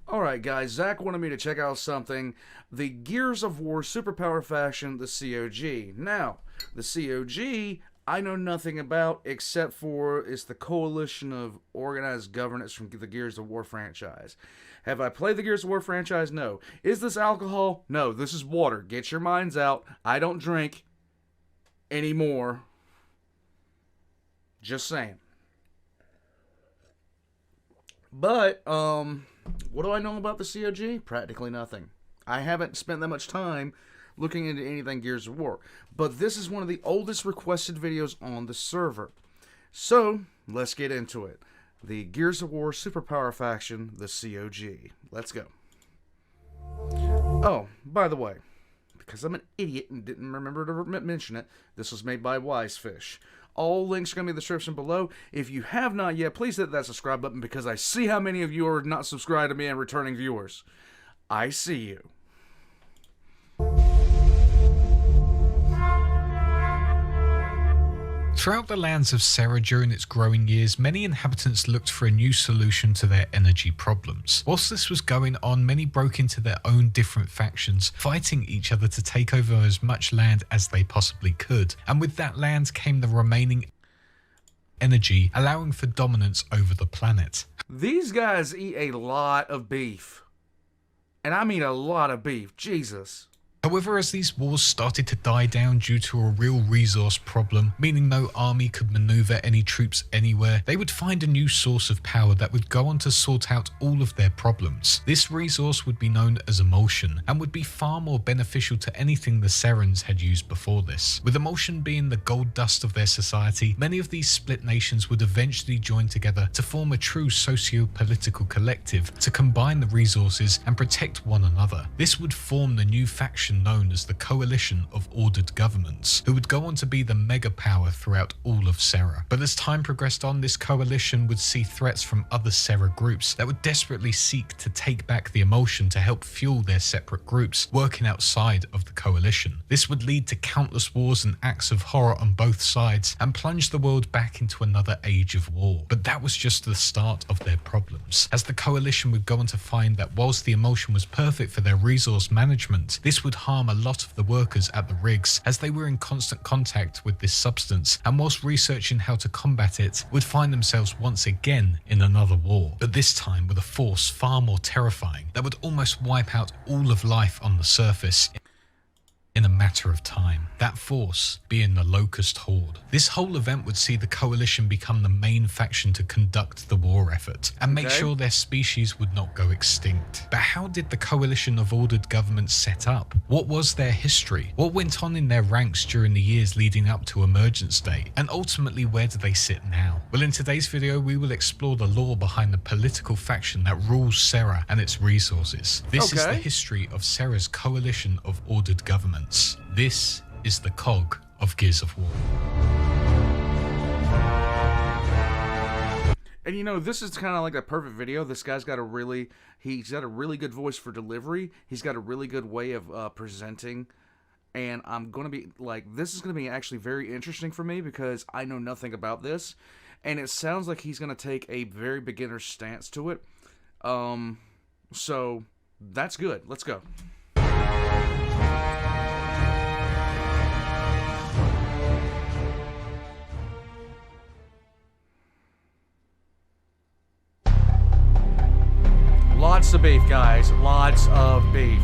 Alright guys, Zach wanted me to check out something. The Gears of War Superpower faction, the COG. Now, the COG, I know nothing about except for it's the coalition of organized governance from the Gears of War franchise. Have I played the Gears of War franchise? No. Is this alcohol? No, this is water. Get your minds out. I don't drink anymore. Just saying. But, what do I know about the COG? Practically nothing. I haven't spent that much time looking into anything Gears of War. But this is one of the oldest requested videos on the server. So, let's get into it. The Gears of War Superpower faction, the COG. Let's go. Oh, by the way, because I'm an idiot and didn't remember to mention it, this was made by WiseFish. All links are going to be in the description below. If you have not yet, please hit that subscribe button because I see how many of you are not subscribed to me and returning viewers. I see you. Throughout the lands of Serra during its growing years, many inhabitants looked for a new solution to their energy problems. Whilst this was going on, many broke into their own different factions, fighting each other to take over as much land as they possibly could. And with that land came the remaining energy, allowing for dominance over the planet. These guys eat a lot of beef. And I mean a lot of beef. Jesus. However, as these wars started to die down due to a real resource problem, meaning no army could maneuver any troops anywhere, they would find a new source of power that would go on to sort out all of their problems. This resource would be known as emulsion, and would be far more beneficial to anything the Serrans had used before this. With emulsion being the gold dust of their society, many of these split nations would eventually join together to form a true socio-political collective to combine the resources and protect one another. This would form the new faction known as the Coalition of Ordered Governments, who would go on to be the mega power throughout all of Serra. But as time progressed on, this coalition would see threats from other Serra groups that would desperately seek to take back the emulsion to help fuel their separate groups working outside of the coalition. This would lead to countless wars and acts of horror on both sides and plunge the world back into another age of war. But that was just the start of their problems, as the coalition would go on to find that whilst the emulsion was perfect for their resource management, this would harm a lot of the workers at the rigs, as they were in constant contact with this substance, and whilst researching how to combat it, would find themselves once again in another war, but this time with a force far more terrifying that would almost wipe out all of life on the surface in a matter of time. That force being the Locust Horde. This whole event would see the coalition become the main faction to conduct the war effort and make sure their species would not go extinct. But how did the Coalition of Ordered Governments set up? What was their history? What went on in their ranks during the years leading up to Emergence Day? And ultimately, where do they sit now? Well, in today's video, we will explore the lore behind the political faction that rules Serra and its resources. This is the history of Serra's Coalition of Ordered Governments. This is the COG of Gears of War. And you know, this is kind of like a perfect video. This guy's got he's got a really good voice for delivery. He's got a really good way of presenting. And I'm going to be, like, this is going to be actually very interesting for me because I know nothing about this. And it sounds like he's going to take a very beginner stance to it. So, that's good. Let's go. Lots of beef, guys. Lots of beef.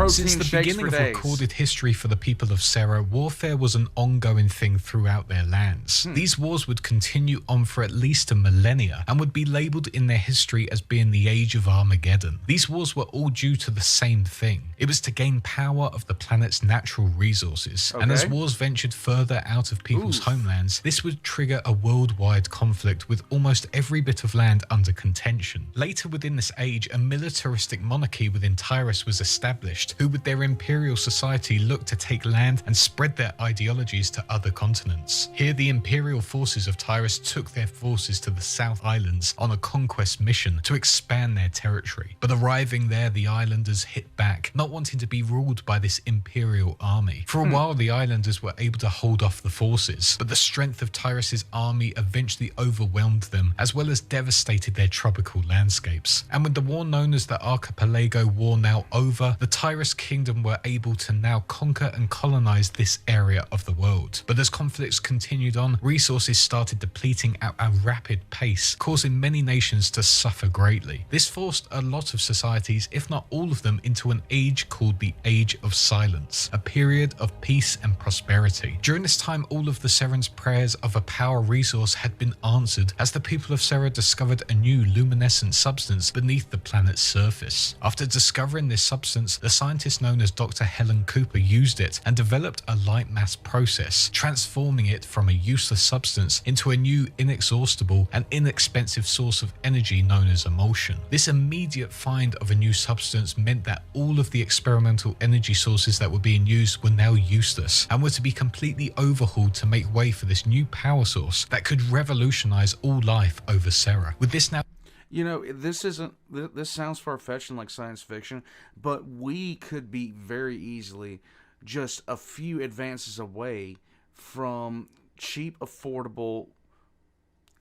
Since the beginning of recorded history for the people of Serra, warfare was an ongoing thing throughout their lands. These wars would continue on for at least a millennia and would be labelled in their history as being the Age of Armageddon. These wars were all due to the same thing. It was to gain power of the planet's natural resources. And as wars ventured further out of people's homelands, this would trigger a worldwide conflict with almost every bit of land under contention. Later within this age, a militaristic monarchy within Tyrus was established, established, who with their imperial society looked to take land and spread their ideologies to other continents. Here the imperial forces of Tyrus took their forces to the South Islands on a conquest mission to expand their territory. But arriving there, the islanders hit back, not wanting to be ruled by this imperial army. For a while the islanders were able to hold off the forces, but the strength of Tyrus's army eventually overwhelmed them, as well as devastated their tropical landscapes. And with the war known as the Archipelago War now over, the Tyrus kingdom were able to now conquer and colonize this area of the world. But as conflicts continued on, resources started depleting at a rapid pace, causing many nations to suffer greatly. This forced a lot of societies, if not all of them, into an age called the Age of Silence, a period of peace and prosperity. During this time, all of the Serans' prayers of a power resource had been answered, as the people of Sera discovered a new luminescent substance beneath the planet's surface. After discovering this substance, the scientist known as Dr. Helen Cooper used it and developed a light mass process, transforming it from a useless substance into a new inexhaustible and inexpensive source of energy known as emulsion. This immediate find of a new substance meant that all of the experimental energy sources that were being used were now useless and were to be completely overhauled to make way for this new power source that could revolutionize all life over Sera. With this now, You know, this sounds far-fetched and like science fiction, but we could be very easily just a few advances away from cheap, affordable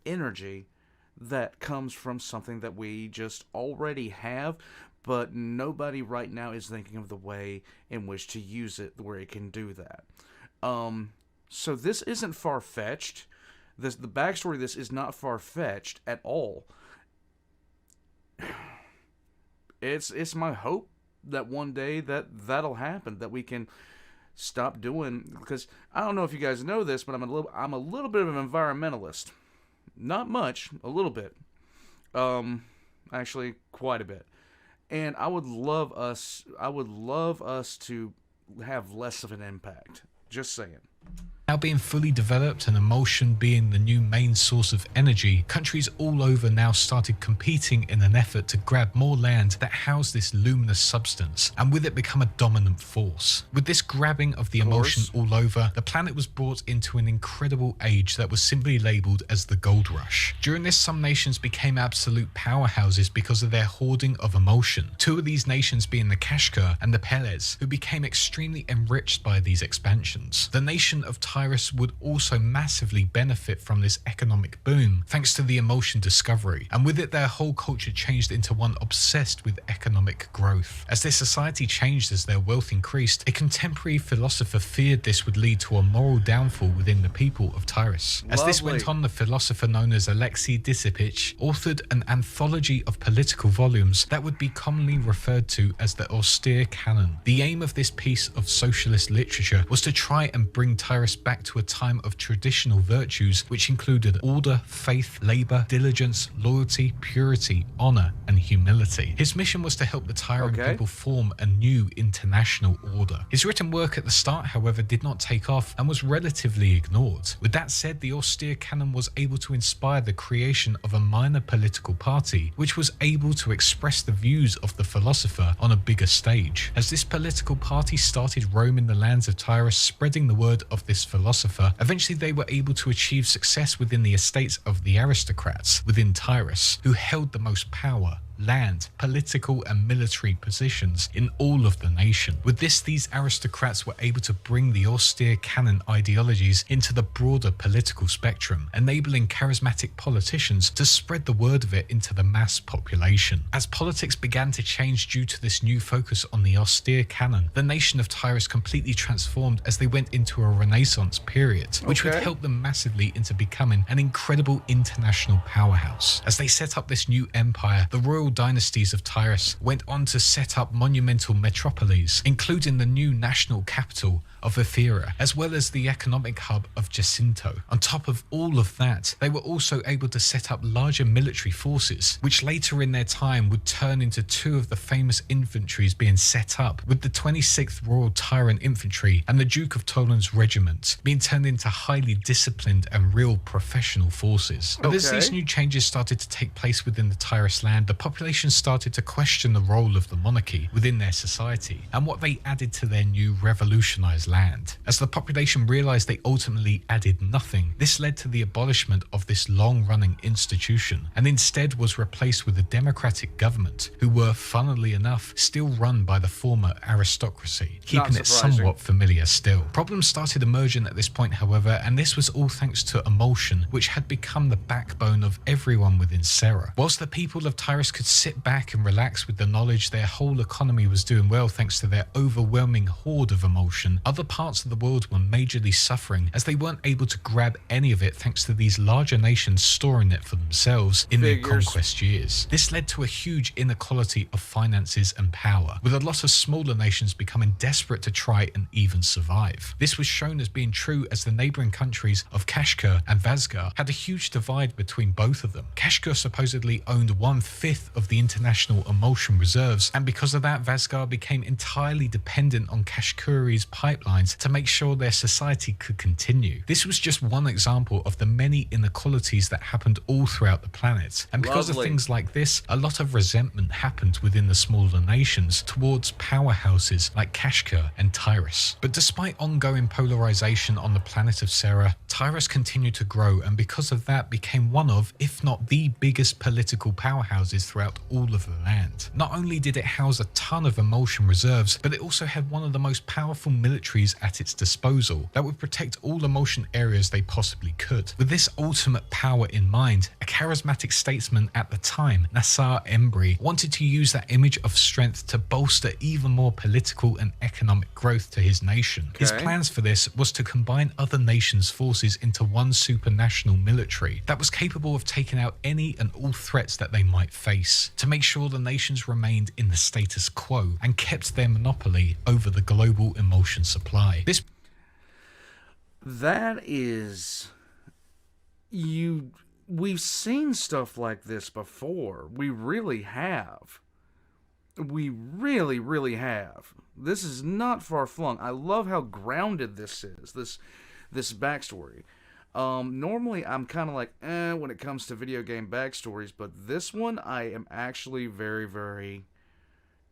energy that comes from something that we just already have, but nobody right now is thinking of the way in which to use it where it can do that. So this isn't far-fetched. The backstory of this is not far-fetched at all. It's my hope that one day that'll happen, that we can stop doing, because I don't know if you guys know this, but I'm a little bit of an environmentalist. Not much, a little bit. Actually quite a bit. And I would love us to have less of an impact. Just saying. now being fully developed and emulsion being the new main source of energy, countries all over now started competing in an effort to grab more land that housed this luminous substance, and with it become a dominant force. With this grabbing of the emulsion all over, the planet was brought into an incredible age that was simply labelled as the Gold Rush. During this, some nations became absolute powerhouses because of their hoarding of emulsion. Two of these nations being the Kashkar and the Peles, who became extremely enriched by these expansions. The nation of Tyrus would also massively benefit from this economic boom thanks to the emulsion discovery, and with it their whole culture changed into one obsessed with economic growth. As their society changed as their wealth increased, a contemporary philosopher feared this would lead to a moral downfall within the people of Tyrus. As this went on, the philosopher known as Alexei Dissipich authored an anthology of political volumes that would be commonly referred to as the austere canon. The aim of this piece of socialist literature was to try and bring Tyrus back to a time of traditional virtues which included order, faith, labor, diligence, loyalty, purity, honor, and humility. His mission was to help the Tyran people form a new international order. His written work at the start, however, did not take off and was relatively ignored. With that said, the austere canon was able to inspire the creation of a minor political party which was able to express the views of the philosopher on a bigger stage. As this political party started roaming the lands of Tyrus, spreading the word of this philosopher, eventually they were able to achieve success within the estates of the aristocrats within Tyrus, who held the most power, land, political and military positions in all of the nation. With this, these aristocrats were able to bring the austere canon ideologies into the broader political spectrum, enabling charismatic politicians to spread the word of it into the mass population. As politics began to change due to this new focus on the austere canon, the nation of Tyrus completely transformed as they went into a renaissance period, which would help them massively into becoming an incredible international powerhouse. As they set up this new empire, the royal dynasties of Tyrus went on to set up monumental metropoles, including the new national capital of Ethera, as well as the economic hub of Jacinto. On top of all of that, they were also able to set up larger military forces, which later in their time would turn into two of the famous infantries being set up, with the 26th Royal Tyrant Infantry and the Duke of Toland's regiment being turned into highly disciplined and real professional forces. But as these new changes started to take place within the Tyrus land, the population started to question the role of the monarchy within their society and what they added to their new revolutionized land. As the population realized they ultimately added nothing, this led to the abolishment of this long-running institution and instead was replaced with a democratic government who were, funnily enough, still run by the former aristocracy, keeping it somewhat familiar still. Problems started emerging at this point, however, and this was all thanks to emulsion, which had become the backbone of everyone within Serra. Whilst the people of Tyrus could sit back and relax with the knowledge their whole economy was doing well thanks to their overwhelming hoard of emulsion, other parts of the world were majorly suffering as they weren't able to grab any of it thanks to these larger nations storing it for themselves in their conquest years. This led to a huge inequality of finances and power, with a lot of smaller nations becoming desperate to try and even survive. This was shown as being true as the neighbouring countries of Kashgar and Vazgar had a huge divide between both of them. Kashgar supposedly owned 1/5 of the international emulsion reserves, and because of that, Vazgar became entirely dependent on Kashkari's pipelines to make sure their society could continue. This was just one example of the many inequalities that happened all throughout the planet, and because of things like this, a lot of resentment happened within the smaller nations towards powerhouses like Kashgar and Tyrus. But despite ongoing polarization on the planet of Serra, Tyrus continued to grow, and because of that became one of, if not the biggest political powerhouses throughout all of the land. Not only did it house a ton of emulsion reserves, but it also had one of the most powerful militaries at its disposal that would protect all emulsion areas they possibly could. With this ultimate power in mind, a charismatic statesman at the time, Nassar Embry, wanted to use that image of strength to bolster even more political and economic growth to his nation. His plans for this was to combine other nations' forces into one supranational military that was capable of taking out any and all threats that they might face, to make sure the nations remained in the status quo and kept their monopoly over the global emulsion supply. We've seen stuff like this before. We really have. We really, really have. This is not far-flung. I love how grounded this is, this backstory. Normally, I'm kind of like, when it comes to video game backstories, but this one I am actually very, very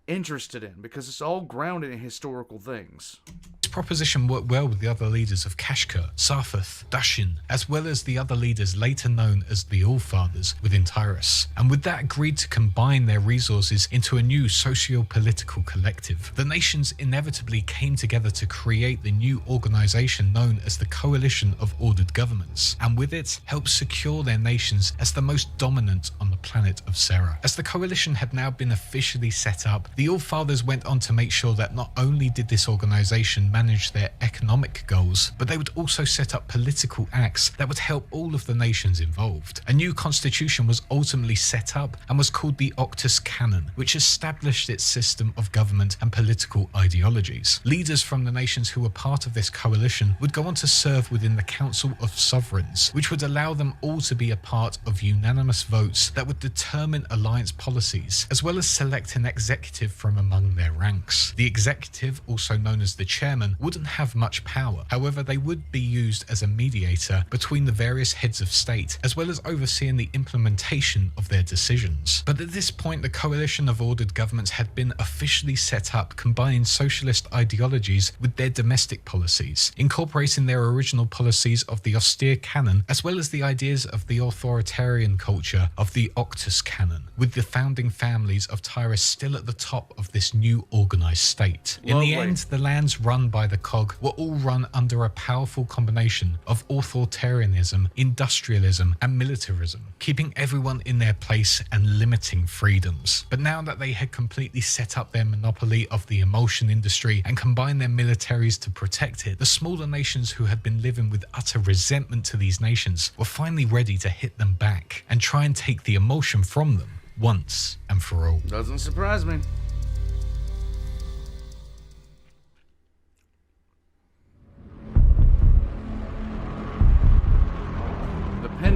interested in because it's all grounded in historical things. This proposition worked well with the other leaders of Kashgar, Sarfath, Dashin, as well as the other leaders later known as the Allfathers within Tyrus, and with that agreed to combine their resources into a new socio-political collective. The nations inevitably came together to create the new organization known as the Coalition of Ordered Governments, and with it helped secure their nations as the most dominant on the planet of Serra. As the coalition had now been officially set up, the Allfathers went on to make sure that not only did this organization manage their economic goals, but they would also set up political acts that would help all of the nations involved. A new constitution was ultimately set up and was called the Octus Canon, which established its system of government and political ideologies. Leaders from the nations who were part of this coalition would go on to serve within the Council of Sovereigns, which would allow them all to be a part of unanimous votes that would determine alliance policies, as well as select an executive from among their ranks. The executive, also known as the chairman, wouldn't have much power. However, they would be used as a mediator between the various heads of state, as well as overseeing the implementation of their decisions. But at this point, the Coalition of Ordered Governments had been officially set up, combining socialist ideologies with their domestic policies, incorporating their original policies of the austere canon, as well as the ideas of the authoritarian culture of the Octus Canon, with the founding families of Tyrus still at the top of this new organized state. In the end, the lands run by the COG were all run under a powerful combination of authoritarianism, industrialism, and militarism, keeping everyone in their place and limiting freedoms. But now that they had completely set up their monopoly of the emulsion industry and combined their militaries to protect it, the smaller nations who had been living with utter resentment to these nations were finally ready to hit them back and try and take the emulsion from them once and for all. Doesn't surprise me.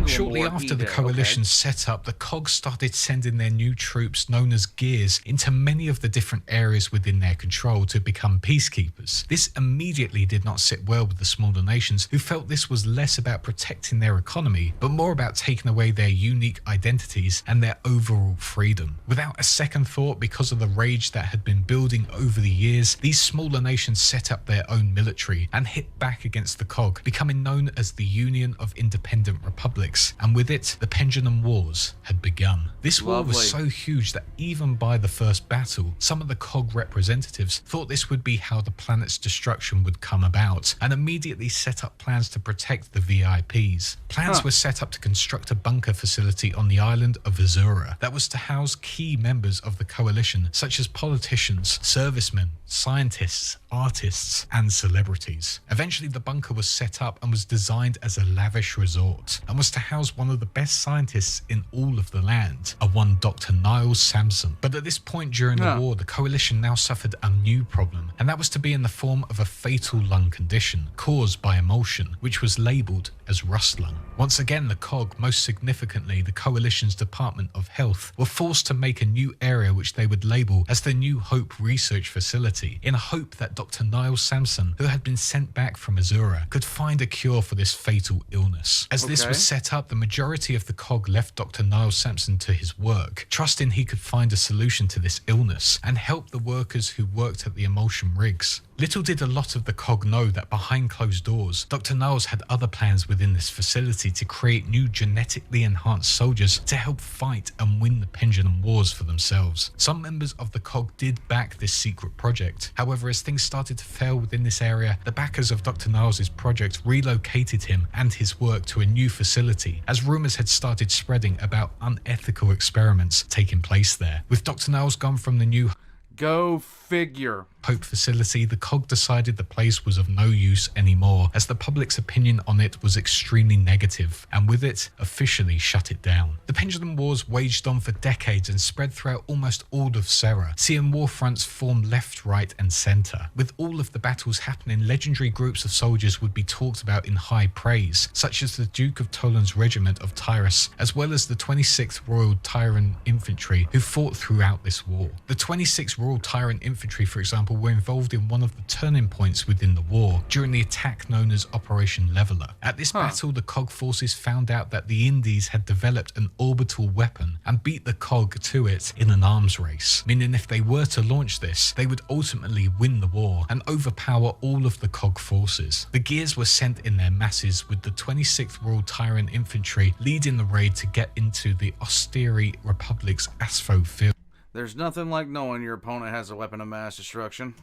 Shortly what he after the did. coalition set up, the COG started sending their new troops, known as Gears, into many of the different areas within their control to become peacekeepers. This immediately did not sit well with the smaller nations, who felt this was less about protecting their economy, but more about taking away their unique identities and their overall freedom. Without a second thought, because of the rage that had been building over the years, these smaller nations set up their own military and hit back against the COG, becoming known as the Union of Independent Republics, and with it, the Pendulum Wars had begun. This war was so huge that even by the first battle, some of the COG representatives thought this would be how the planet's destruction would come about, and immediately set up plans to protect the VIPs. Plans were set up to construct a bunker facility on the island of Azura that was to house key members of the coalition, such as politicians, servicemen, scientists, artists, and celebrities. Eventually, the bunker was set up and was designed as a lavish resort, and was to house one of the best scientists in all of the land, a one Dr. Niles Samson. But at this point during the war, the coalition now suffered a new problem, and that was to be in the form of a fatal lung condition caused by emulsion, which was labelled as rust lung. Once again, the COG, most significantly the coalition's Department of Health, were forced to make a new area which they would label as the New Hope Research Facility, in a hope that Dr. Niles Samson, who had been sent back from Azura, could find a cure for this fatal illness. As this was set up, the majority of the COG left Dr. Niles Samson to his work, trusting he could find a solution to this illness and help the workers who worked at the emulsion rigs. Little did a lot of the COG know that behind closed doors, Dr. Niles had other plans within this facility to create new genetically enhanced soldiers to help fight and win the Pendulum Wars for themselves. Some members of the COG did back this secret project. However, as things started to fail within this area, the backers of Dr. Niles' project relocated him and his work to a new facility, as rumours had started spreading about unethical experiments taking place there. With Dr. Niles gone from the New Go figure. Hope facility, the COG decided the place was of no use anymore, as the public's opinion on it was extremely negative, and with it, officially shut it down. The Pendulum Wars waged on for decades and spread throughout almost all of Serra, seeing war fronts form left, right, and centre. With all of the battles happening, legendary groups of soldiers would be talked about in high praise, such as the Duke of Toland's regiment of Tyrus, as well as the 26th Royal Tyrant Infantry, who fought throughout this war. The 26th Royal Tyrant Infantry, for example, were involved in one of the turning points within the war during the attack known as Operation Leveler. At this battle, the COG forces found out that the Indies had developed an orbital weapon and beat the COG to it in an arms race, meaning if they were to launch this, they would ultimately win the war and overpower all of the COG forces. The Gears were sent in their masses, with the 26th Royal Tyrant Infantry leading the raid to get into the Osteri Republic's Aspho field. There's nothing like knowing your opponent has a weapon of mass destruction.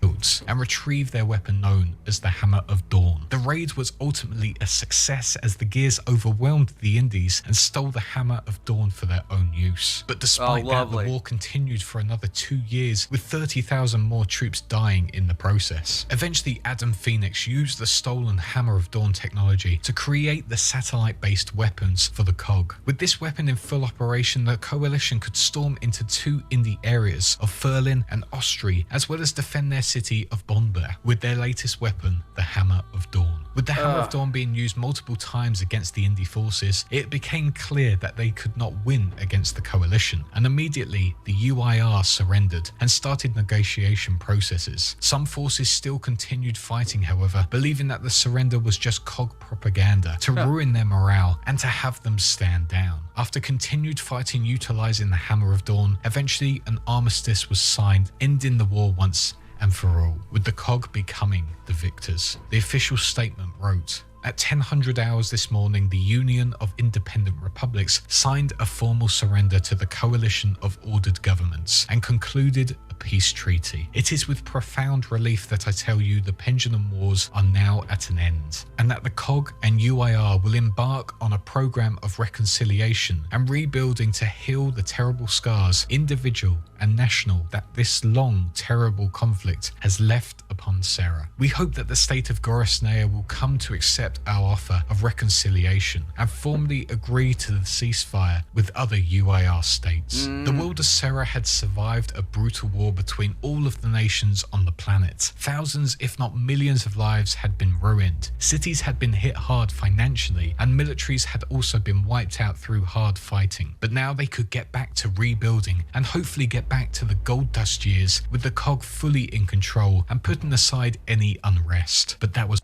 And retrieve their weapon known as the Hammer of Dawn. The raid was ultimately a success, as the Gears overwhelmed the Indies and stole the Hammer of Dawn for their own use. But despite that, the war continued for another 2 years, with 30,000 more troops dying in the process. Eventually, Adam Phoenix used the stolen Hammer of Dawn technology to create the satellite-based weapons for the COG. With this weapon in full operation, the coalition could storm into 2 Indie areas of Furlin and Ostri, as well as defend their city of Bonber with their latest weapon, the Hammer of Dawn. With the Hammer of Dawn being used multiple times against the Indie forces, it became clear that they could not win against the coalition, and immediately the UIR surrendered and started negotiation processes. Some forces still continued fighting, however, believing that the surrender was just COG propaganda to ruin their morale and to have them stand down. After continued fighting utilizing the Hammer of Dawn, eventually an armistice was signed, ending the war once and for all, with the COG becoming the victors. The official statement wrote, "At 1000 hours this morning, the Union of Independent Republics signed a formal surrender to the coalition of ordered governments and concluded a peace treaty. It is with profound relief that I tell you the Pendulum Wars are now at an end, and that the COG and UIR will embark on a program of reconciliation and rebuilding to heal the terrible scars, individual and national, that this long, terrible conflict has left upon Serra. We hope that the state of Gorisnaya will come to accept our offer of reconciliation and formally agree to the ceasefire with other UIR states." The world of Serra had survived a brutal war war between all of the nations on the planet. Thousands, if not millions of lives had been ruined. Cities had been hit hard financially, and militaries had also been wiped out through hard fighting. But now they could get back to rebuilding and hopefully get back to the gold dust years with the COG fully in control and putting aside any unrest. But that was...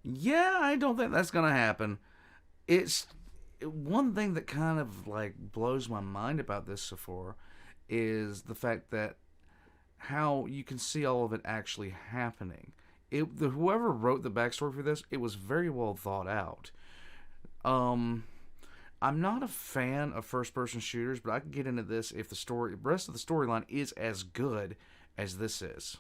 Yeah, I don't think that's gonna happen. It's one thing that kind of like blows my mind about this so far is the fact that how you can see all of it actually happening. Whoever wrote the backstory for this, it was very well thought out. I'm not a fan of first-person shooters, but I can get into this if the rest of the storyline is as good as this is.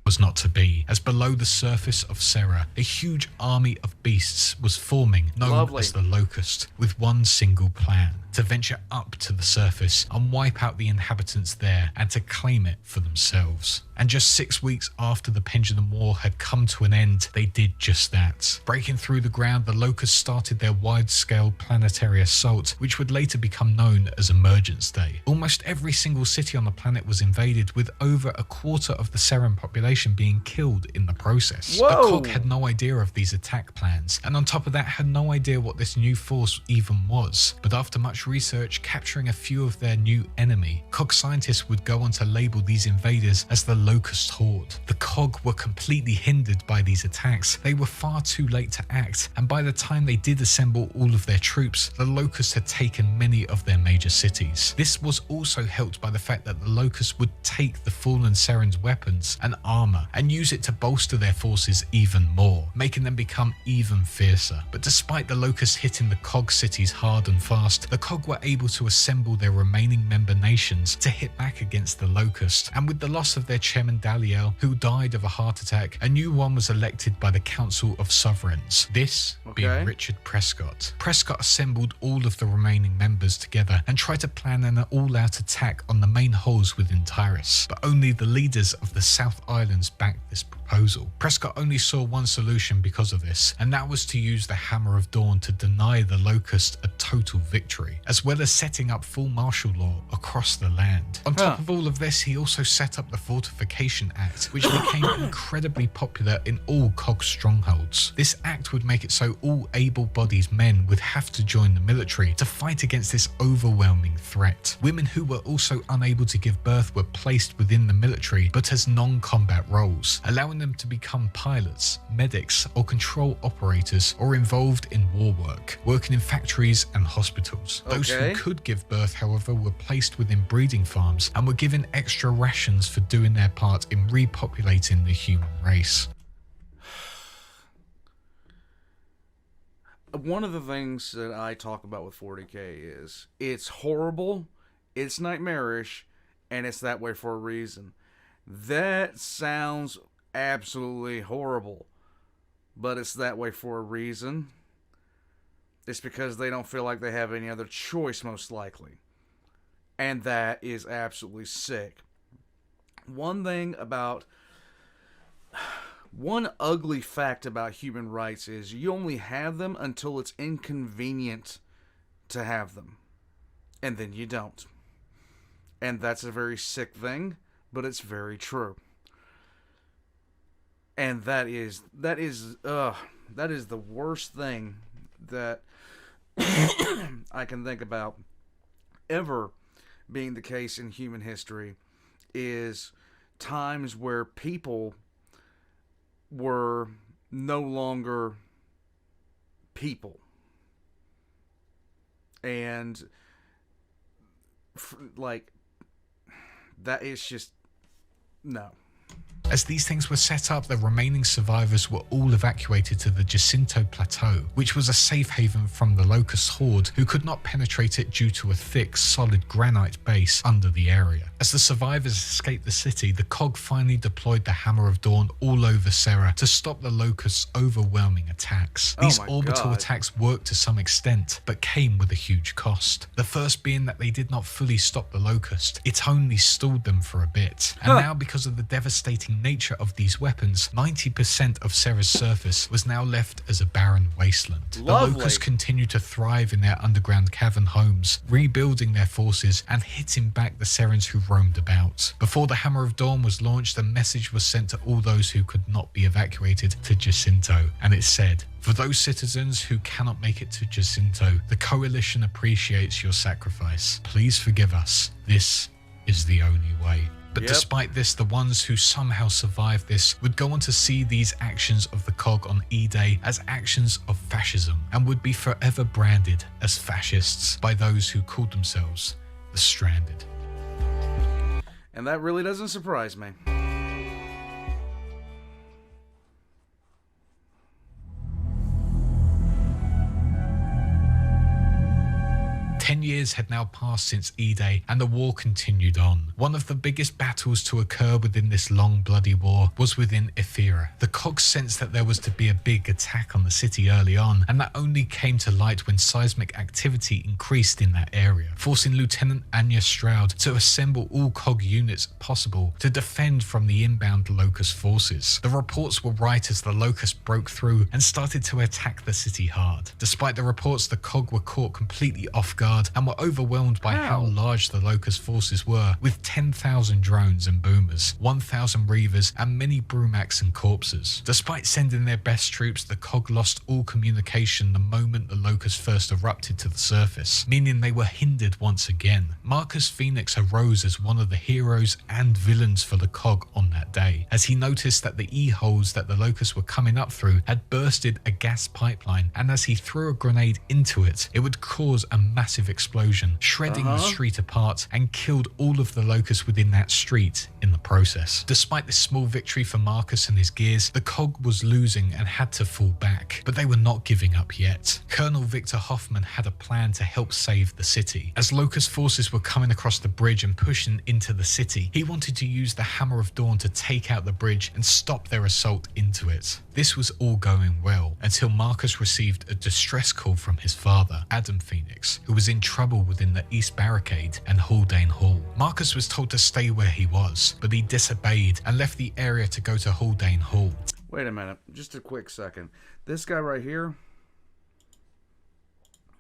Was not to be, as below the surface of Serra, a huge army of beasts was forming, known as the Locust, with one single plan: to venture up to the surface and wipe out the inhabitants there and to claim it for themselves. And just 6 weeks after the Pendulum War had come to an end, they did just that. Breaking through the ground, the Locusts started their wide-scale planetary assault, which would later become known as Emergence Day. Almost every single city on the planet was invaded, with over a quarter of the Serran population being killed in the process. Whoa. The COG had no idea of these attack plans, and on top of that had no idea what this new force even was. But after much research, capturing a few of their new enemy, COG scientists would go on to label these invaders as the Locust Horde. The COG were completely hindered by these attacks. They were far too late to act, and by the time they did assemble all of their troops, the Locusts had taken many of their major cities. This was also helped by the fact that the Locusts would take the fallen Serrans' weapons and armor and use it to bolster their forces even more, making them become even fiercer. But despite the Locusts hitting the COG cities hard and fast, the COG were able to assemble their remaining member nations to hit back against the Locust, and with the loss of their chairman Daliel, who died of a heart attack, a new one was elected by the Council of Sovereigns, this being Richard Prescott. Prescott assembled all of the remaining members together and tried to plan an all-out attack on the main hulls within Tyrus, but only the leaders of the South Islands backed this proposal. Prescott only saw one solution because of this, and that was to use the Hammer of Dawn to deny the Locust a total victory, as well as setting up full martial law across the land. On top of all of this, he also set up the Fortification Act, which became incredibly popular in all COG strongholds. This act would make it so all able-bodied men would have to join the military to fight against this overwhelming threat. Women who were also unable to give birth were placed within the military, but as non-combat roles, allowing them to become pilots, medics, or control operators, or involved in war work, working in factories and hospitals. Those who could give birth, however, were placed within breeding farms and were given extra rations for doing their part in repopulating the human race. One of the things that I talk about with 40K is it's horrible, it's nightmarish, and it's that way for a reason. That sounds absolutely horrible, but it's that way for a reason. It's because they don't feel like they have any other choice, most likely. And that is absolutely sick. One ugly fact about human rights is you only have them until it's inconvenient to have them. And then you don't. And that's a very sick thing, but it's very true. And that is the worst thing that I can think about ever being the case in human history, is times where people were no longer people. And like, that is just, no. As these things were set up, the remaining survivors were all evacuated to the Jacinto Plateau, which was a safe haven from the Locust Horde, who could not penetrate it due to a thick, solid granite base under the area. As the survivors escaped the city, the COG finally deployed the Hammer of Dawn all over Serra to stop the Locust's overwhelming attacks. These orbital attacks worked to some extent, but came with a huge cost. The first being that they did not fully stop the Locust, it only stalled them for a bit. And now, because of the devastating devastating nature of these weapons, 90% of Serra's surface was now left as a barren wasteland. Lovely. The locusts continued to thrive in their underground cavern homes, rebuilding their forces and hitting back the Serrans who roamed about. Before the Hammer of Dawn was launched, a message was sent to all those who could not be evacuated to Jacinto, and it said, "For those citizens who cannot make it to Jacinto, the Coalition appreciates your sacrifice. Please forgive us. This is the only way." But despite this, the ones who somehow survived this would go on to see these actions of the COG on E-Day as actions of fascism, and would be forever branded as fascists by those who called themselves the Stranded. And that really doesn't surprise me. 10 years had now passed since E-Day, and the war continued on. One of the biggest battles to occur within this long bloody war was within Ephyra. The COG sensed that there was to be a big attack on the city early on, and that only came to light when seismic activity increased in that area, forcing Lieutenant Anya Stroud to assemble all COG units possible to defend from the inbound Locust forces. The reports were right as the Locusts broke through and started to attack the city hard. Despite the reports, the COG were caught completely off guard and were overwhelmed by how large the Locust forces were, with 10,000 drones and boomers, 1,000 Reavers, and many Brumacs and Corpses. Despite sending their best troops, the COG lost all communication the moment the Locusts first erupted to the surface, meaning they were hindered once again. Marcus Phoenix arose as one of the heroes and villains for the COG on that day, as he noticed that the E-holes that the Locusts were coming up through had bursted a gas pipeline, and as he threw a grenade into it, it would cause a massive explosion, shredding the street apart, and killed all of the Locusts within that street in the process. Despite this small victory for Marcus and his gears, the COG was losing and had to fall back, but they were not giving up yet. Colonel Victor Hoffman had a plan to help save the city. As Locust forces were coming across the bridge and pushing into the city, he wanted to use the Hammer of Dawn to take out the bridge and stop their assault into it. This was all going well until Marcus received a distress call from his father, Adam Phoenix, who was in trouble within the East Barricade and Haldane Hall. Marcus was told to stay where he was, but he disobeyed and left the area to go to Haldane Hall. Wait a minute, just a quick second. This guy right here?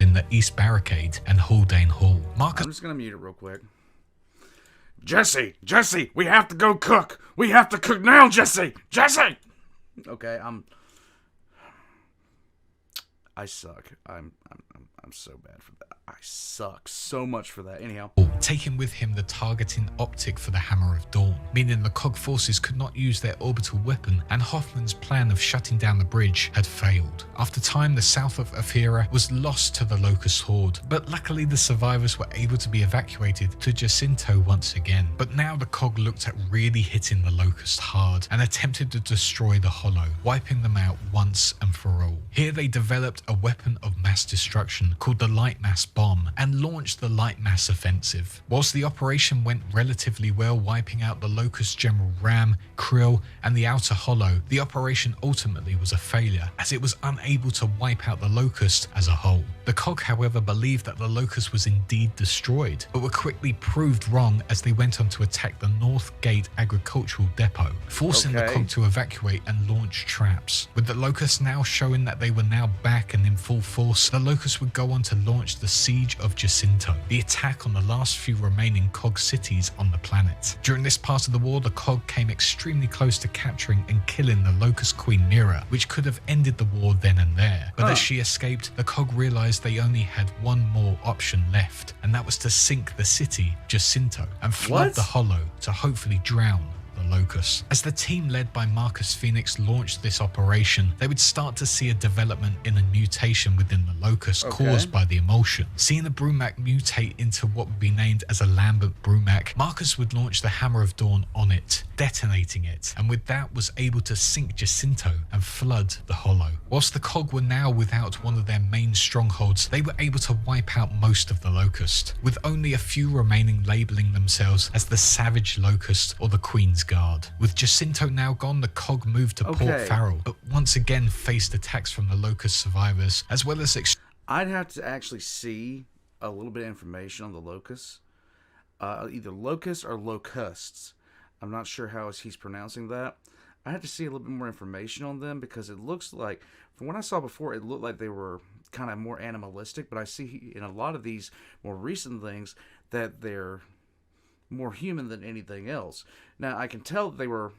In the East Barricade and Haldane Hall. Marcus... I'm just gonna mute it real quick. Jesse! Jesse! We have to go cook! We have to cook now, Jesse! Jesse! Okay, I suck. I'm so bad for that. I suck so much for that. Anyhow. Taking with him the targeting optic for the Hammer of Dawn, meaning the COG forces could not use their orbital weapon, and Hoffman's plan of shutting down the bridge had failed. After time, the south of Ephyra was lost to the Locust horde, but luckily the survivors were able to be evacuated to Jacinto once again. But now the COG looked at really hitting the Locust hard and attempted to destroy the Hollow, wiping them out once and for all. Here they developed a weapon of mass destruction called the Light Mass Bomb and launched the Light Mass Offensive. Whilst the operation went relatively well, wiping out the Locust General Ram, Krill, and the Outer Hollow, the operation ultimately was a failure, as it was unable to wipe out the Locust as a whole. The COG, however, believed that the Locust was indeed destroyed, but were quickly proved wrong as they went on to attack the North Gate Agricultural Depot, forcing the COG to evacuate and launch traps. With the Locusts now showing that they were now back and in full force, the Locusts would go on to launch the Siege of Jacinto, the attack on the last few remaining COG cities on the planet. During this part of the war, the COG came extremely close to capturing and killing the Locust Queen Mira, which could have ended the war then and there. But as she escaped, the COG realized they only had one more option left, and that was to sink the city, Jacinto, and flood the Hollow to hopefully drown the Locusts. As the team led by Marcus Phoenix launched this operation, they would start to see a development in a mutation within the Locust caused by the emulsion. Seeing the Brumac mutate into what would be named as a Lambent Brumac, Marcus would launch the Hammer of Dawn on it, detonating it, and with that was able to sink Jacinto and flood the Hollow. Whilst the COG were now without one of their main strongholds, they were able to wipe out most of the Locust, with only a few remaining labeling themselves as the Savage Locust or the Queen's Guard. With Jacinto now gone, the COG moved to Port Farrell, but once again faced attacks from the Locust survivors, as well as I'd have to actually see a little bit of information on the Locusts. Either Locusts or Locusts. I'm not sure how he's pronouncing that. I had to see a little bit more information on them because it looks like, from what I saw before, it looked like they were kind of more animalistic. But I see in a lot of these more recent things that they're more human than anything else. Now, I can tell that they were,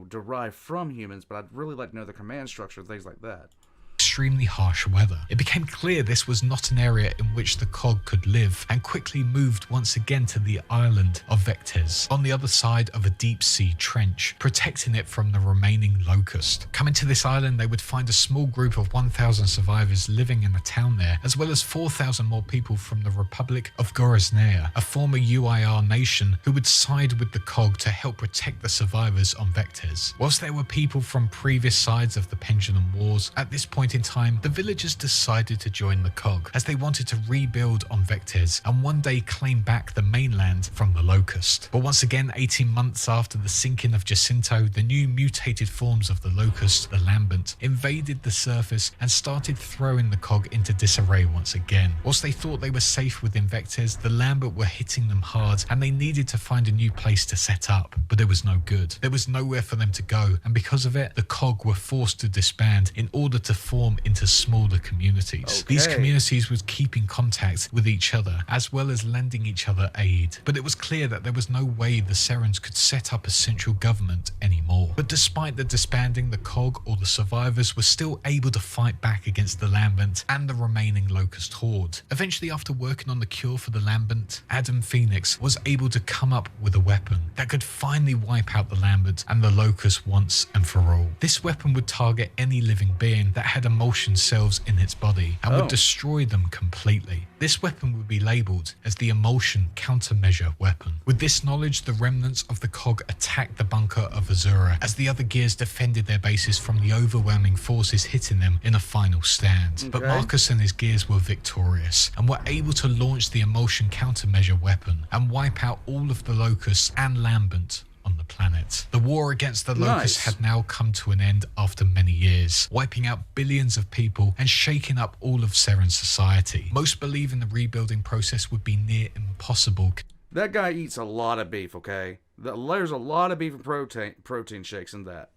derived from humans, but I'd really like to know the command structure, things like that. Extremely harsh weather. It became clear this was not an area in which the COG could live, and quickly moved once again to the island of Vectes, on the other side of a deep sea trench, protecting it from the remaining Locust. Coming to this island, they would find a small group of 1,000 survivors living in the town there, as well as 4,000 more people from the Republic of Gorisnea, a former UIR nation who would side with the COG to help protect the survivors on Vectes. Whilst there were people from previous sides of the Pendulum Wars, at this point in time, the villagers decided to join the COG, as they wanted to rebuild on Vectes and one day claim back the mainland from the Locust. But once again, 18 months after the sinking of Jacinto, the new mutated forms of the Locust, the Lambent, invaded the surface and started throwing the COG into disarray once again. Whilst they thought they were safe within Vectes, the Lambent were hitting them hard and they needed to find a new place to set up, but it was no good. There was nowhere for them to go, and because of it, the COG were forced to disband in order to form into smaller communities. Okay. These communities would keep in contact with each other, as well as lending each other aid. But it was clear that there was no way the Serans could set up a central government anymore. But despite the disbanding, the COG, or the survivors, were still able to fight back against the Lambent and the remaining Locust horde. Eventually, after working on the cure for the Lambent, Adam Phoenix was able to come up with a weapon that could finally wipe out the Lambent and the Locust once and for all. This weapon would target any living being that had emulsion cells in its body and would destroy them completely. This weapon would be labelled as the Emulsion Countermeasure Weapon. With this knowledge, the remnants of the COG attacked the bunker of Azura as the other gears defended their bases from the overwhelming forces hitting them in a final stand. Okay. But Marcus and his gears were victorious and were able to launch the Emulsion Countermeasure Weapon and wipe out all of the Locusts and Lambent on the planet. The war against the Locusts had now come to an end after many years, wiping out billions of people and shaking up all of Seran society. Most believe in the rebuilding process would be near impossible. That guy eats a lot of beef, okay? There's a lot of beef and protein shakes in that.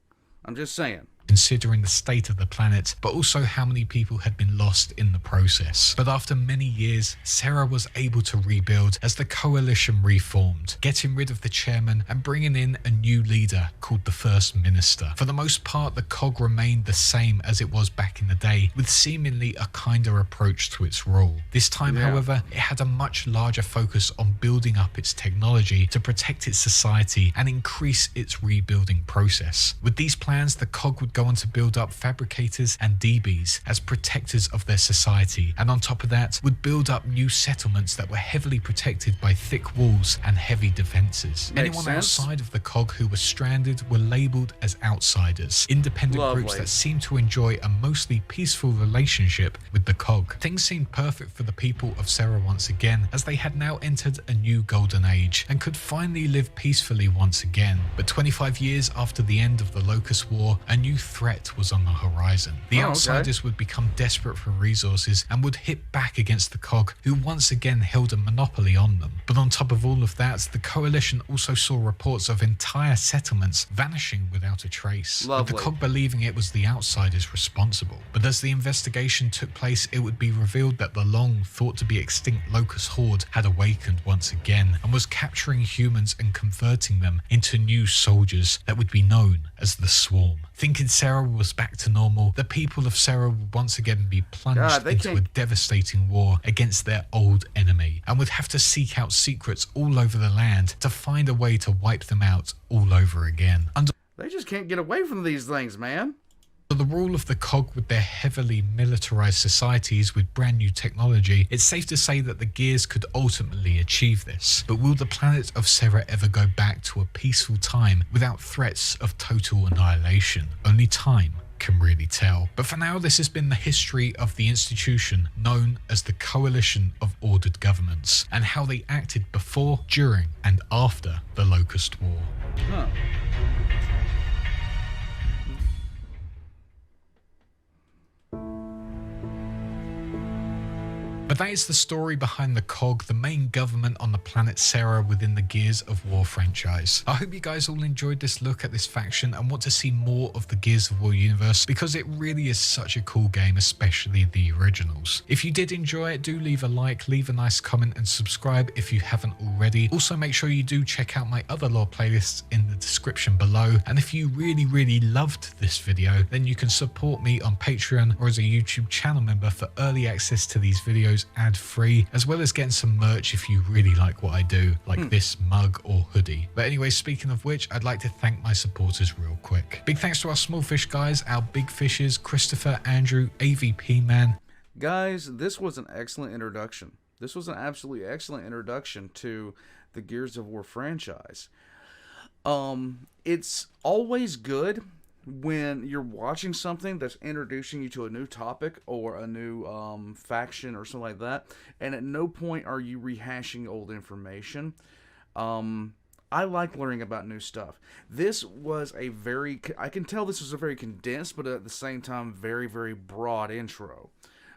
I'm just saying. Considering the state of the planet, but also how many people had been lost in the process. But after many years, Sarah was able to rebuild as the coalition reformed, getting rid of the chairman and bringing in a new leader called the First Minister. For the most part, the COG remained the same as it was back in the day, with seemingly a kinder approach to its role. This time, however, it had a much larger focus on building up its technology to protect its society and increase its rebuilding process. With these plans, the COG would go on to build up fabricators and DBs as protectors of their society, and on top of that would build up new settlements that were heavily protected by thick walls and heavy defenses. Anyone outside of the COG who were stranded were labelled as outsiders, independent groups that seemed to enjoy a mostly peaceful relationship with the COG. Things seemed perfect for the people of Serra once again, as they had now entered a new golden age and could finally live peacefully once again. But 25 years after the end of the Locust War, a new threat was on the horizon. The outsiders would become desperate for resources and would hit back against the COG, who once again held a monopoly on them. But on top of all of that, the coalition also saw reports of entire settlements vanishing without a trace, with the COG believing it was the outsiders responsible. But as the investigation took place, it would be revealed that the long thought to be extinct Locust horde had awakened once again and was capturing humans and converting them into new soldiers that would be known as the Swarm. Thinking Serra was back to normal, the people of Serra would once again be plunged into a devastating war against their old enemy, and would have to seek out secrets all over the land to find a way to wipe them out all over again. They just can't get away from these things, man. Under the rule of the COG with their heavily militarized societies with brand new technology, it's safe to say that the Gears could ultimately achieve this. But will the planet of Serra ever go back to a peaceful time without threats of total annihilation? Only time can really tell. But for now, this has been the history of the institution known as the Coalition of Ordered Governments, and how they acted before, during, and after the Locust War. But that is the story behind the COG, the main government on the planet Sarah within the Gears of War franchise. I hope you guys all enjoyed this look at this faction and want to see more of the Gears of War universe, because it really is such a cool game, especially the originals. If you did enjoy it, do leave a like, leave a nice comment and subscribe if you haven't already. Also make sure you do check out my other lore playlists in the description below, and if you really loved this video, then you can support me on Patreon or as a YouTube channel member for early access to these videos ad-free, as well as getting some merch if you really like what I do, like this mug or hoodie. But anyway, speaking of which, I'd like to thank my supporters real quick. Big thanks to our small fish guys, our big fishes, Christopher, Andrew, AVP Man. Guys, this was an excellent introduction. This was an absolutely excellent introduction to the Gears of War franchise. It's always good when you're watching something that's introducing you to a new topic or a new faction or something like that, and at no point are you rehashing old information. I like learning about new stuff. This was a very, I can tell this was a very condensed, but at the same time very broad intro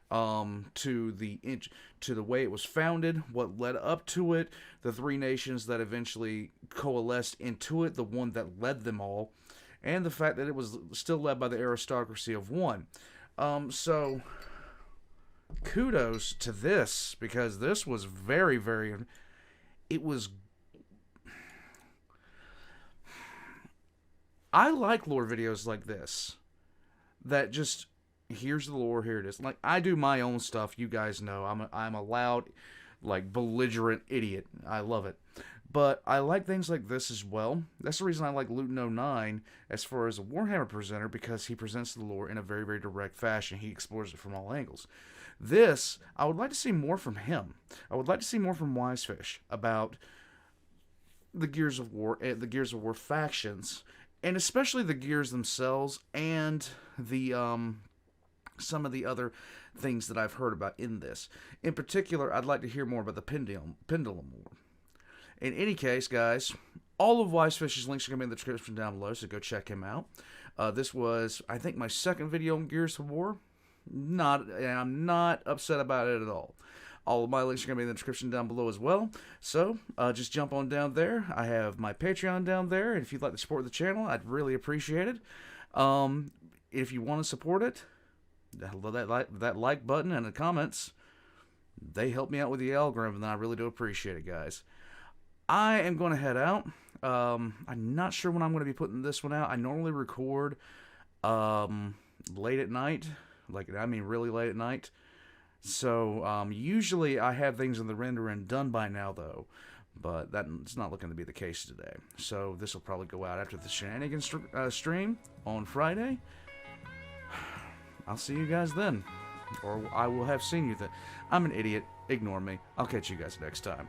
to the way it was founded, what led up to it, the three nations that eventually coalesced into it, the one that led them all, and the fact that it was still led by the aristocracy of one. So kudos to this, because this was very it was, I like lore videos like this that just, here's the lore, here it is. Like, I do my own stuff, you guys know. I'm a loud, like, belligerent idiot. I love it. But I like things like this as well. That's the reason I like Luton09 as far as a Warhammer presenter, because he presents the lore in a very direct fashion. He explores it from all angles. This, I would like to see more from him. I would like to see more from WiseFish about the Gears of War, the Gears of War factions, and especially the Gears themselves, and the some of the other things that I've heard about in this. In particular, I'd like to hear more about the Pendulum War. In any case, guys, all of WiseFish's links are going to be in the description down below, so go check him out. This was, I think, my second video on Gears of War. And I'm not upset about it at all. All of my links are going to be in the description down below as well. So, just jump on down there. I have my Patreon down there, and if you'd like to support the channel, I'd really appreciate it. If you want to support it, that like button and the comments, they help me out with the algorithm, and I really do appreciate it, guys. I am going to head out. I'm not sure when I'm going to be putting this one out. I normally record late at night, really late at night. So usually I have things in the rendering done by now, though, but that's not looking to be the case today. So this will probably go out after the Shenanigans stream on Friday. I'll see you guys then, or I will have seen you then. I'm an idiot. Ignore me. I'll catch you guys next time.